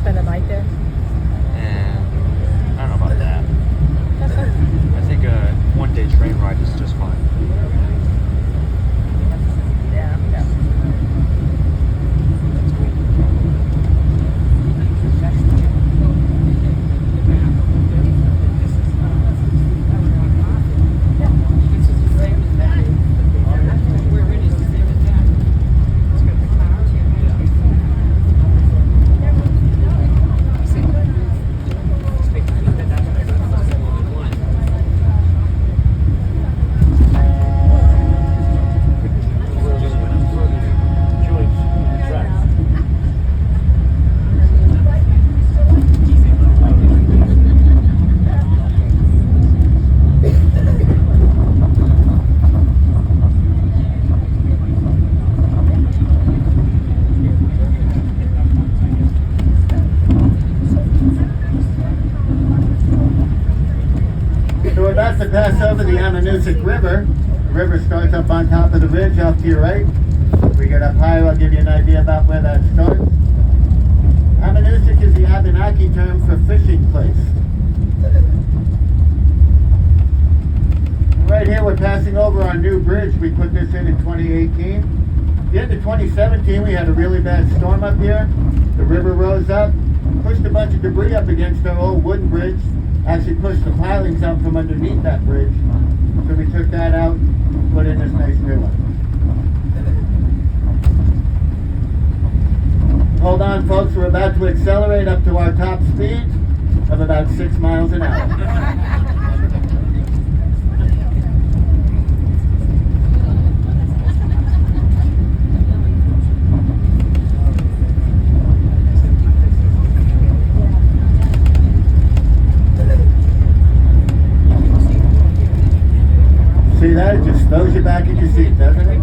spend a night there? And I don't know about that. I think a one-day train ride is just fine. Yeah. So we're about to pass over the Ammonoosuc River. The river starts up on top of the ridge off to your right. If we get up higher, I'll give you an idea about where that starts. Ammonoosuc is the Abenaki term for fishing place. Right here, we're passing over our new bridge. We put this in 2018. The end of 2017, we had a really bad storm up here. The river rose up, pushed a bunch of debris up against our old wooden bridge, actually pushed the pilings out from underneath that bridge. So we took that out, put in this nice new one. Hold on, folks, we're about to accelerate up to our top speed of about 6 miles an hour. See that? It just throws you back in your seat, doesn't it?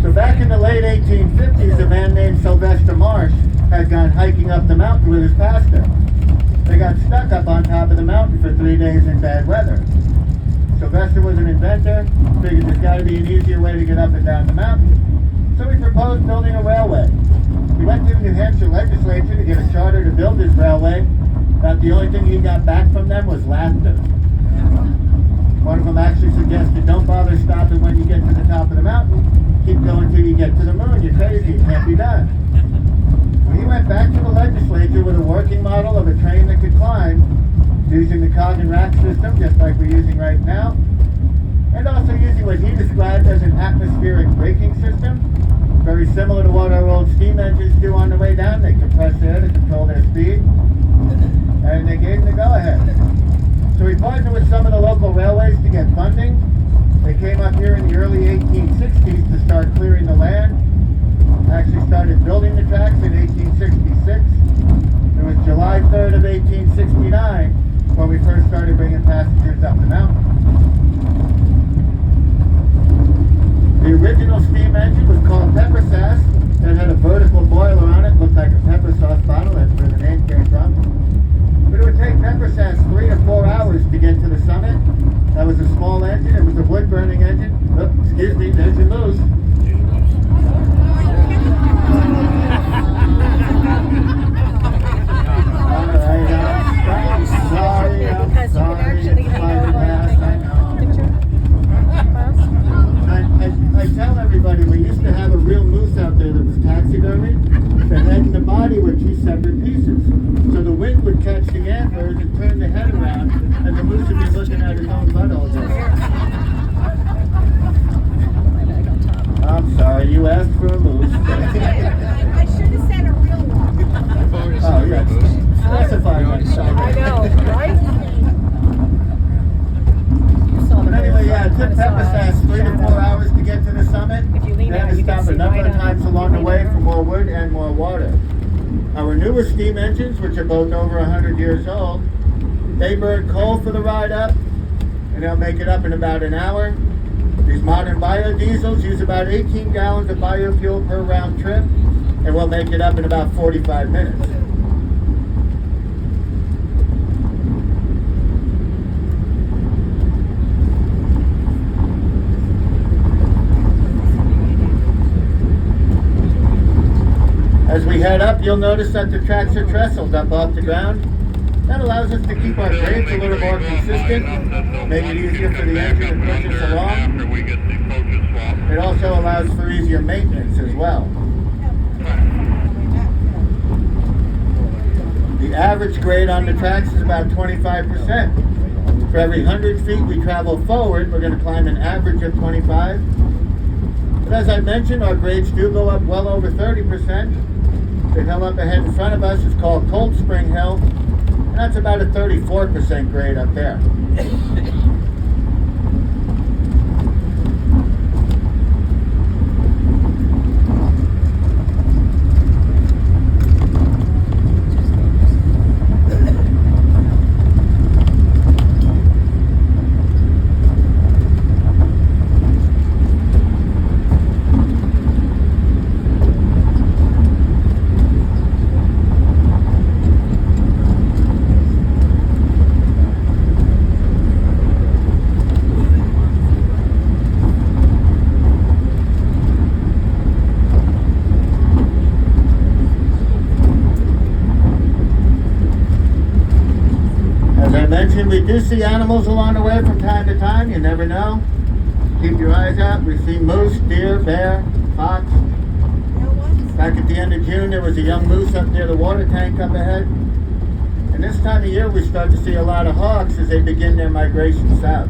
So back in the late 1850s, a man named Sylvester Marsh had gone hiking up the mountain with his pastor. They got stuck up on top of the mountain for 3 days in bad weather. Sylvester was an inventor, figured there's got to be an easier way to get up and down the mountain, so he proposed building a railway. He went to the New Hampshire legislature to get a charter to build this railway. About the only thing he got back from them was laughter. One of them actually suggested, don't bother stopping when you get to the top of the mountain, keep going till you get to the moon, you're crazy, it can't be done. So he went back to the legislature with a working model of a train that could climb, using the cog and rack system, just like we're using right now, and also using what he described as an atmospheric braking system, very similar to what our old steam engines do on the way down. They compress air to control their speed, and they gave him the go-ahead. So we partnered with some of the local railways to get funding. They came up here in the early 1860s to start clearing the land. Actually started building the tracks in 1866. It was July 3rd of 1869 when we first started bringing passengers up the mountain. The original steam engine was called Pepper Sass. It had a vertical boiler on it, looked like a pepper sauce bottle, that's where the name came from. But it would take Pepper Sass 3 to 4 hours to get to the summit. That was a small engine, it was a wood-burning engine. Oh, excuse me, there's your moose. I tell everybody we used to have a real moose out there that was taxidermy. The head and the body were 2 separate pieces. So the wind would catch the antlers and turn the head around, and the moose would be looking at his own butt all day. I'm sorry, you asked for a moose. I should have said a real one. Oh, yes. Specify that. I know, right? But anyway, yeah, it took Pepper Sass 3 to 4 hours to get to the summit. If you lean They had out, to you can stop see a number right of on times it. along the way for more wood and more water. Our newer steam engines, which are both over 100 years old, they burn coal for the ride up, and they'll make it up in about an hour. These modern biodiesels use about 18 gallons of biofuel per round trip. and we'll make it up in about 45 minutes. As we head up, you'll notice that the tracks are trestled up off the ground. That allows us to keep our grades a little more consistent, make it easier for the engine to push us along. It also allows for easier maintenance as well. The average grade on the tracks is about 25%. For every 100 feet we travel forward, we're going to climb an average of 25. But as I mentioned, our grades do go up well over 30%. The hill up ahead in front of us is called Cold Spring Hill, and that's about a 34% grade up there. We do see animals along the way from time to time. You never know. Keep your eyes out. We've seen moose, deer, bear, fox. Back at the end of June, there was a young moose up near the water tank up ahead. And this time of year, we start to see a lot of hawks as they begin their migration south.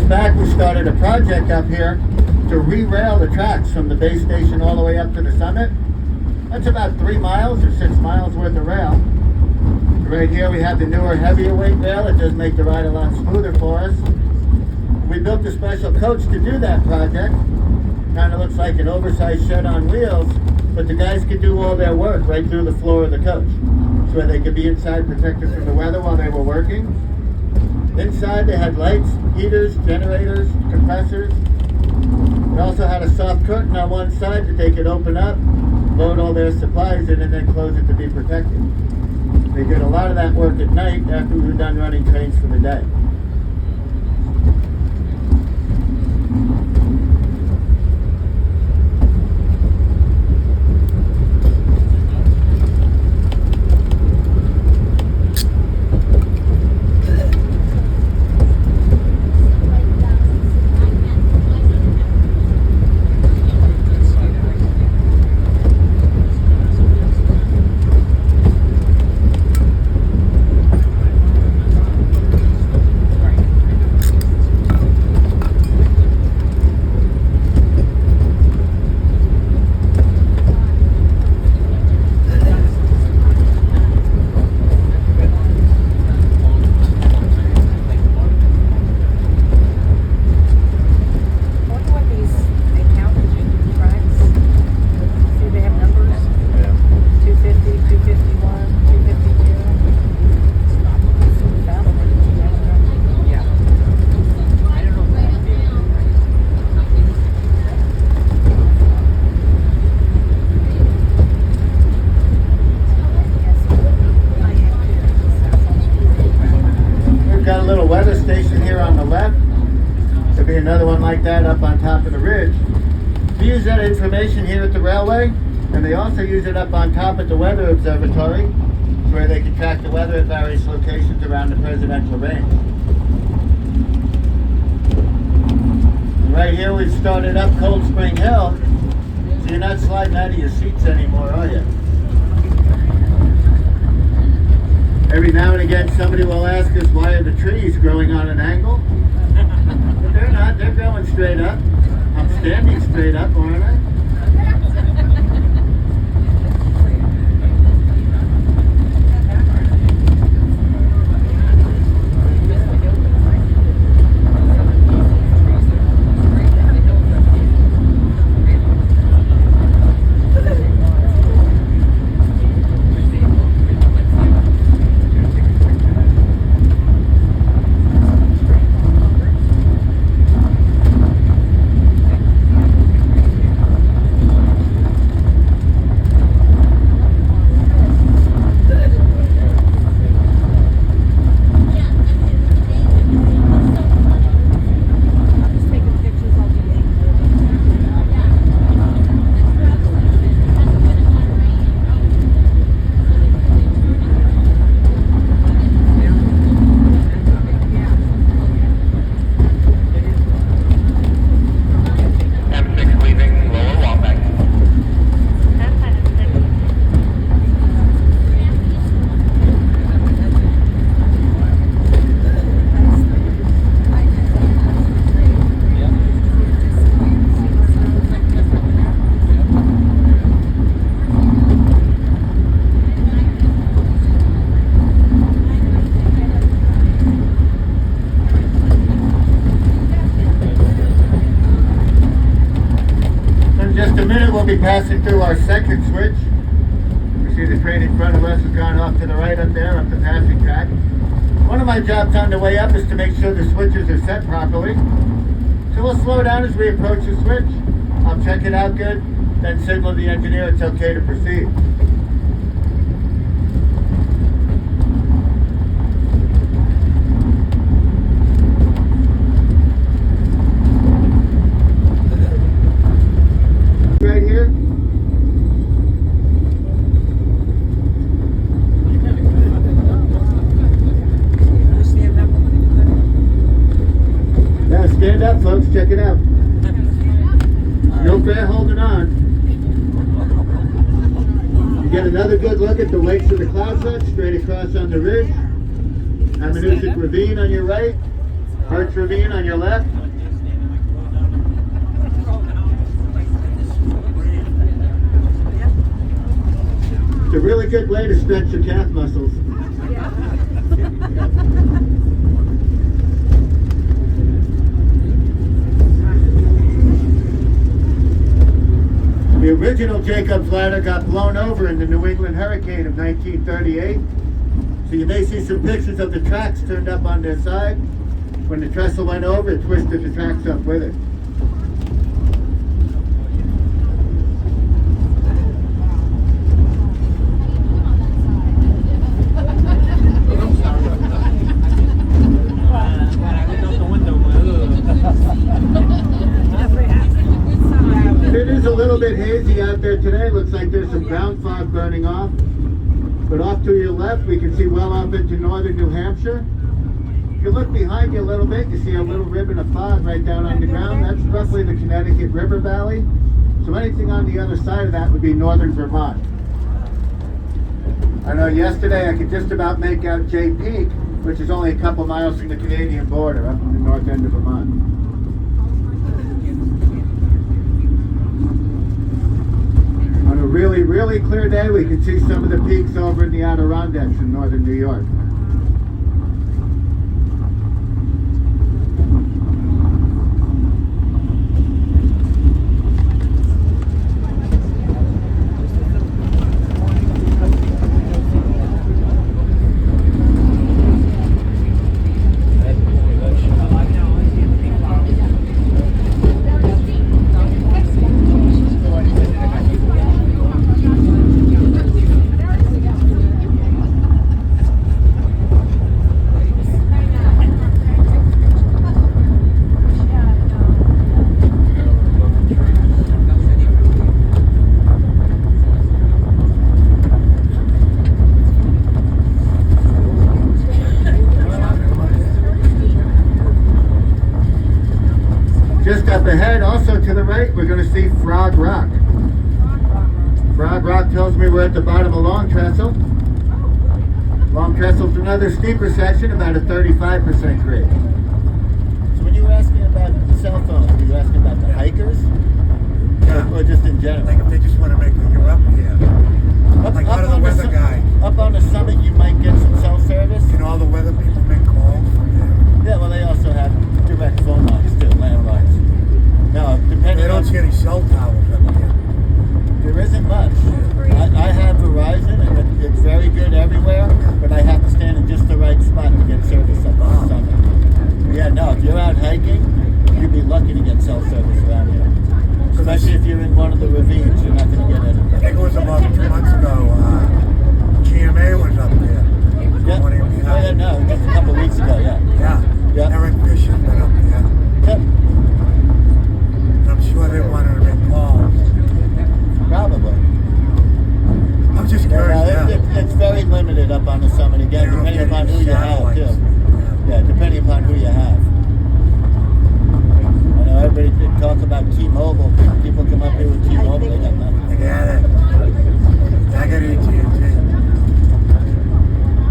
Back, we started a project up here to re-rail the tracks from the base station all the way up to the summit. That's about 3 miles or 6 miles worth of rail. Right here we have the newer, heavier weight rail. It does make the ride a lot smoother for us. We built a special coach to do that project. Kind of looks like an oversized shed on wheels, but the guys could do all their work right through the floor of the coach. So they could be inside protected from the weather while they were working. Inside they had lights, heaters, generators, compressors. It also had a soft curtain on one side that they could open up, load all their supplies in, and then close it to be protected. They did a lot of that work at night after we were done running trains for the day. Another one like that up on top of the ridge. We use that information here at the railway, and they also use it up on top at the weather observatory, where they can track the weather at various locations around the presidential range. Right here we've started up Cold Spring Hill, so you're not sliding out of your seats anymore, are you? Every now and again somebody will ask us, why are the trees growing on an angle? But they're not, they're going straight up. I'm standing straight up, aren't I? be passing through our second switch. We see the train in front of us has gone off to the right up there, up the passing track. One of my jobs on the way up is to make sure the switches are set properly. So we'll slow down as we approach the switch. I'll check it out good, then signal the engineer it's okay to proceed. Right here. Yeah, stand up, folks. Check it out. No fair holding on. You get another good look at the lakes of the Cloud Set straight across on the ridge. Amanuset Ravine on your right. Birch Ravine on your left. It's a really good way to stretch your calf muscles. The original Jacob's Ladder got blown over in the New England hurricane of 1938. So you may see some pictures of the tracks turned up on their side. When the trestle went over, it twisted the tracks up with it. It is a little bit hazy out there today. Looks like there's some ground fog burning off. But off to your left, we can see well up into northern New Hampshire. If you look behind you a little bit, you see a little ribbon of fog right down on the ground. That's roughly the Connecticut River Valley. So anything on the other side of that would be northern Vermont. I know yesterday I could just about make out Jay Peak, which is only a couple miles from the Canadian border, up in the north end of Vermont. On a really, really clear day, we can see some of the peaks over in the Adirondacks in northern New York. Just up ahead, also to the right, we're going to see Frog Rock. Frog Rock tells me we're at the bottom of Long Trestle. Long Trestle's another steeper section, about a 35% grade. So when you were asking about the cell phones, were you asking about the hikers? Yeah. Or just in general? Like if they just want to make you're up here. Like out of the weather guy. Up on the summit, you might get some cell service. You know, all the weather people make calls from there. Yeah, well, they also have direct phone lines too, landlines. No, depending They don't see any cell towers up here. There isn't much. I have Verizon, and it's very good everywhere, but I have to stand in just the right spot to get service up on the summit. Yeah, no, if you're out hiking, you'd be lucky to get cell service around here. Especially if you're in one of the ravines, you're not going to get any. I think it was about 2 months ago, GMA was up there. Yeah. One of Oh, you yeah, no, just a couple weeks ago, yeah. Yeah. Yeah. Eric Fisher went up there. Yep, And I'm sure they wanted to make calls. probably. I'm just Yeah, curious. no, it's very limited up on the summit again, depending upon who you have, too. Yeah, depending upon who you have. I know everybody talks about T-Mobile. People come up here with T-Mobile, they got nothing. I got it. I got AT&T.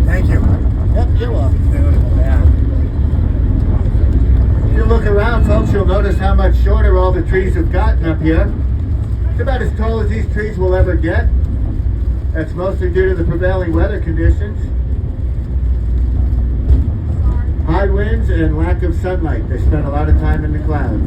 Thank you. Yep, you're welcome. Yeah. If you look around, folks, you'll notice how much shorter all the trees have gotten up here. It's about as tall as these trees will ever get. That's mostly due to the prevailing weather conditions. High winds and lack of sunlight. They spend a lot of time in the clouds.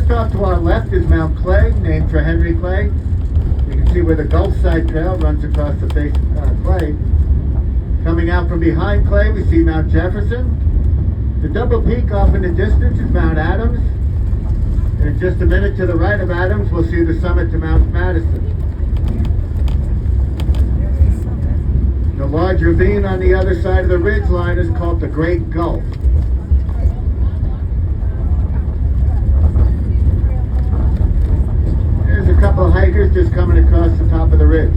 Just off to our left is Mount Clay, named for Henry Clay. You can see where the Gulfside Trail runs across the face of Clay. Coming out from behind Clay, we see Mount Jefferson. The double peak off in the distance is Mount Adams. And in just a minute to the right of Adams, we'll see the summit to Mount Madison. The large ravine on the other side of the ridge line is called the Great Gulf. There's a couple of hikers just coming across the top of the ridge.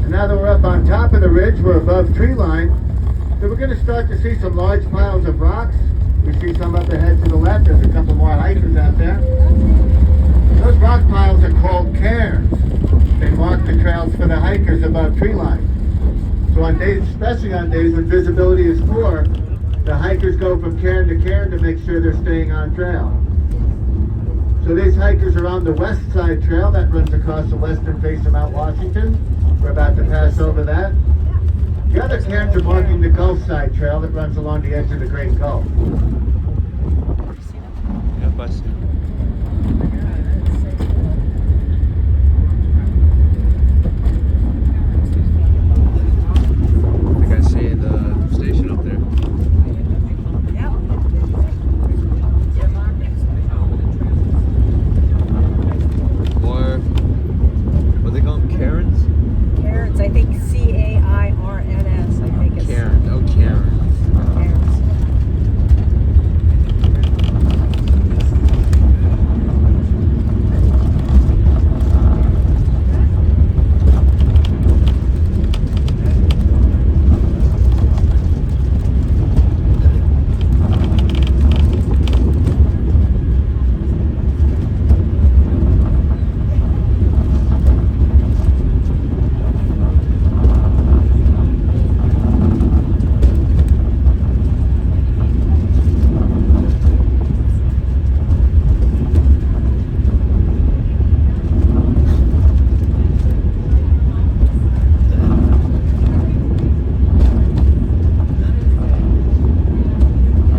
And now that we're up on top of the ridge, we're above tree line, so we're going to start to see some large piles of rocks. We see some up ahead to the left. There's a couple more hikers out there. Those rock piles are called cairns. They mark the trails for the hikers above tree line. So on days, especially on days when visibility is poor, the hikers go from cairn to cairn to make sure they're staying on trail. So these hikers are on the West Side Trail that runs across the western face of Mount Washington. We're about to pass over that. The other cairns are marking the Gulf Side Trail that runs along the edge of the Great Gulf. Yeah, but I think I see the station up there. Or what they call them? Karens? Carrots, I think Cairns, I think it's Karen. Oh, Karen. Cairns.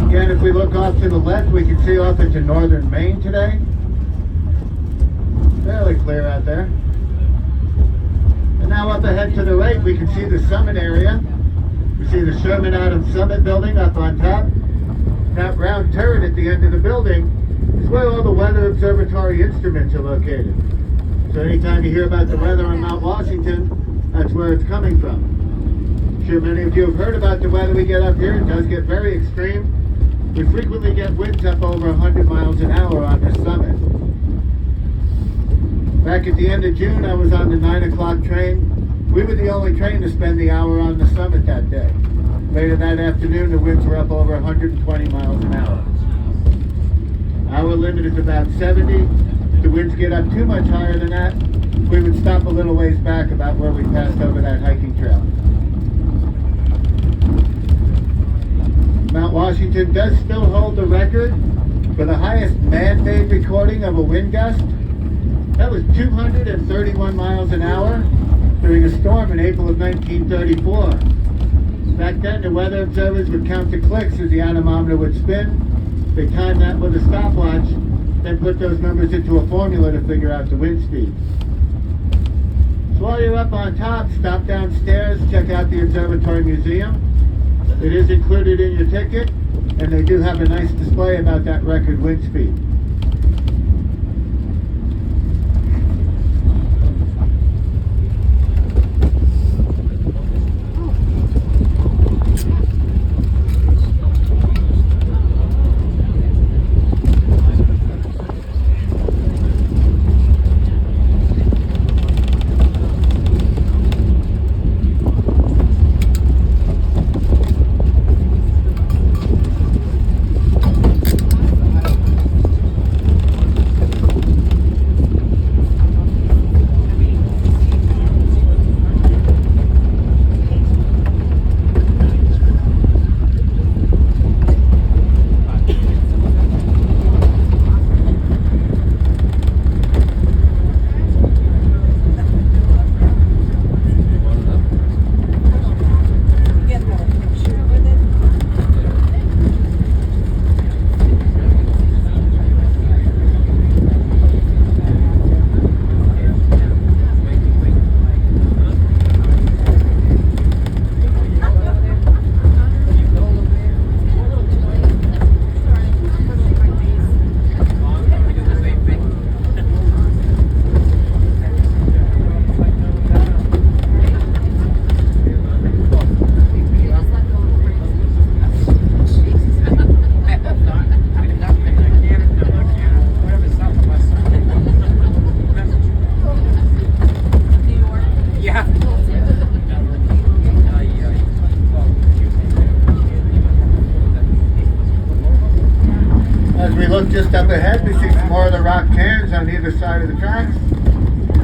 Again, if we look off to the left, we can see off into northern Maine today. Fairly clear out there. And now up ahead to the right, we can see the summit area. We see the Sherman Adams Summit building up on top. That round turret at the end of the building is where all the weather observatory instruments are located. So anytime you hear about the weather on Mount Washington, that's where it's coming from. I'm sure many of you have heard about the weather we get up here. It does get very extreme. We frequently get winds up over 100 miles an hour on this summit. Back at the end of June, I was on the 9 o'clock train. We were the only train to spend the hour on the summit that day. Later that afternoon, the winds were up over 120 miles an hour. Our limit is about 70. If the winds get up too much higher than that, we would stop a little ways back about where we passed over that hiking trail. Mount Washington does still hold the record for the highest man-made recording of a wind gust. That was 231 miles an hour during a storm in April of 1934. Back then, the weather observers would count the clicks as the anemometer would spin. They timed that with a stopwatch, then put those numbers into a formula to figure out the wind speed. So while you're up on top, stop downstairs, check out the Observatory Museum. It is included in your ticket, and they do have a nice display about that record wind speed. As we look just up ahead, we see some more of the rock cairns on either side of the tracks.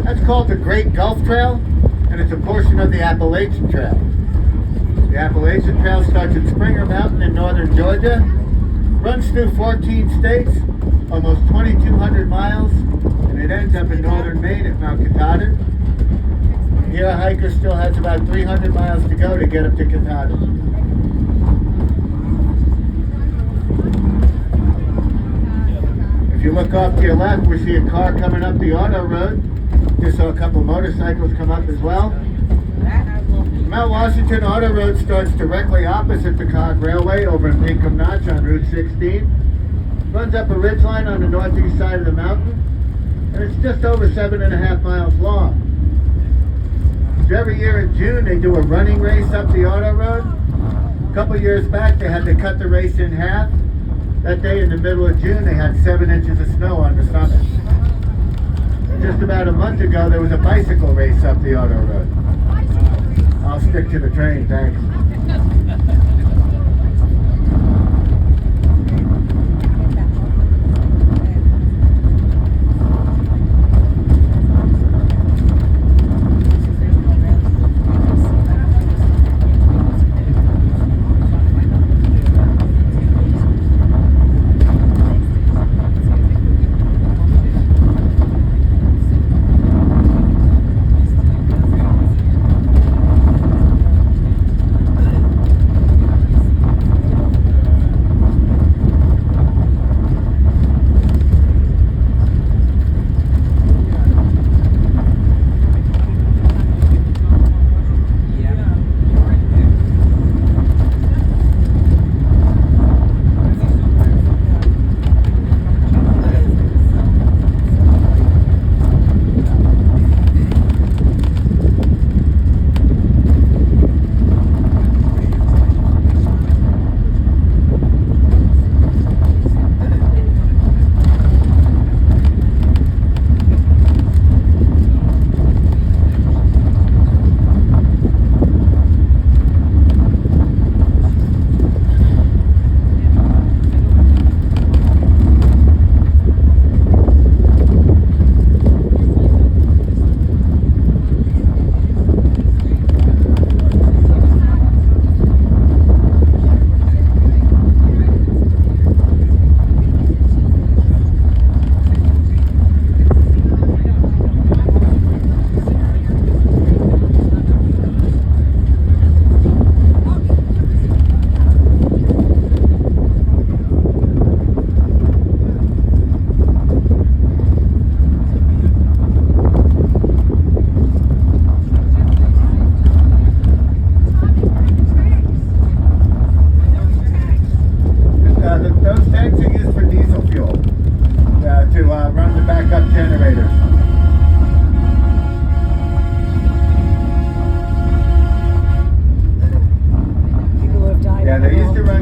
That's called the Great Gulf Trail, and it's a portion of the Appalachian Trail. The Appalachian Trail starts at Springer Mountain in northern Georgia, runs through 14 states, almost 2,200 miles, and it ends up in northern Maine at Mount Katahdin. Here a hiker still has about 300 miles to go to get up to Katahdin. If you look off to your left, we see a car coming up the auto road. Just saw a couple motorcycles come up as well. Mount Washington Auto Road starts directly opposite the Cog Railway over in Pinkham Notch on Route 16. Runs up a ridgeline on the northeast side of the mountain, and it's just over 7.5 miles long. So every year in June, they do a running race up the auto road. A couple years back, they had to cut the race in half. That day in the middle of June, they had 7 inches of snow on the summit. Just about a month ago, there was a bicycle race up the auto road. I'll stick to the train, thanks.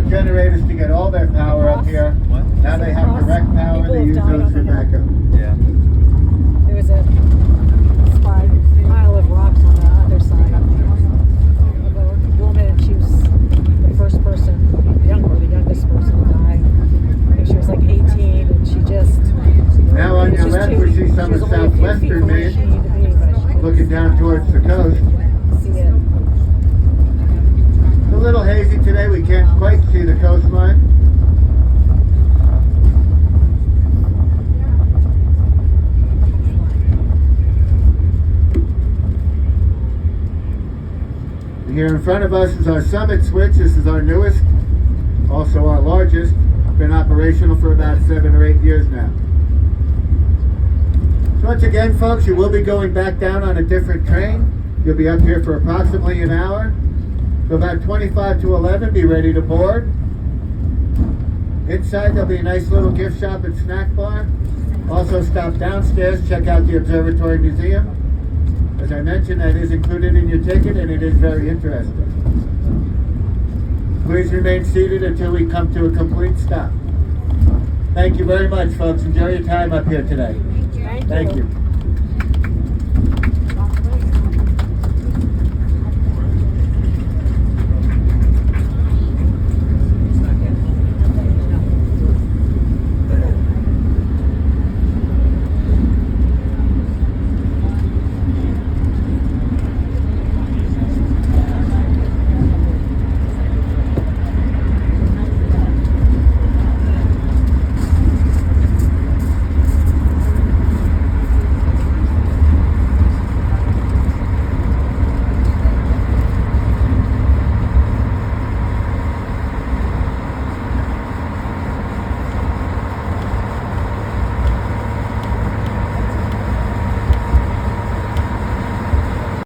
generators to get all their power up here. What? Now they have direct power. They use those for backup. Yeah. There was a pile of rocks on the other side of a woman, and she was the first person, the youngest person to die. I think she was like 18, and she just... Now on your left we see some of southwestern Maine, looking down towards the coast. See it. It's a little hazy today, we can't quite see the coastline. Here in front of us is our summit switch. This is our newest, also our largest. Been operational for about 7 or 8 years now. So once again, folks, you will be going back down on a different train. You'll be up here for approximately an hour. So about 25 to 11, be ready to board. Inside there'll be a nice little gift shop and snack bar. Also stop downstairs, check out the Observatory Museum. As I mentioned, that is included in your ticket, and it is very interesting. Please remain seated until we come to a complete stop. Thank you very much, folks. Enjoy your time up here today. Thank you.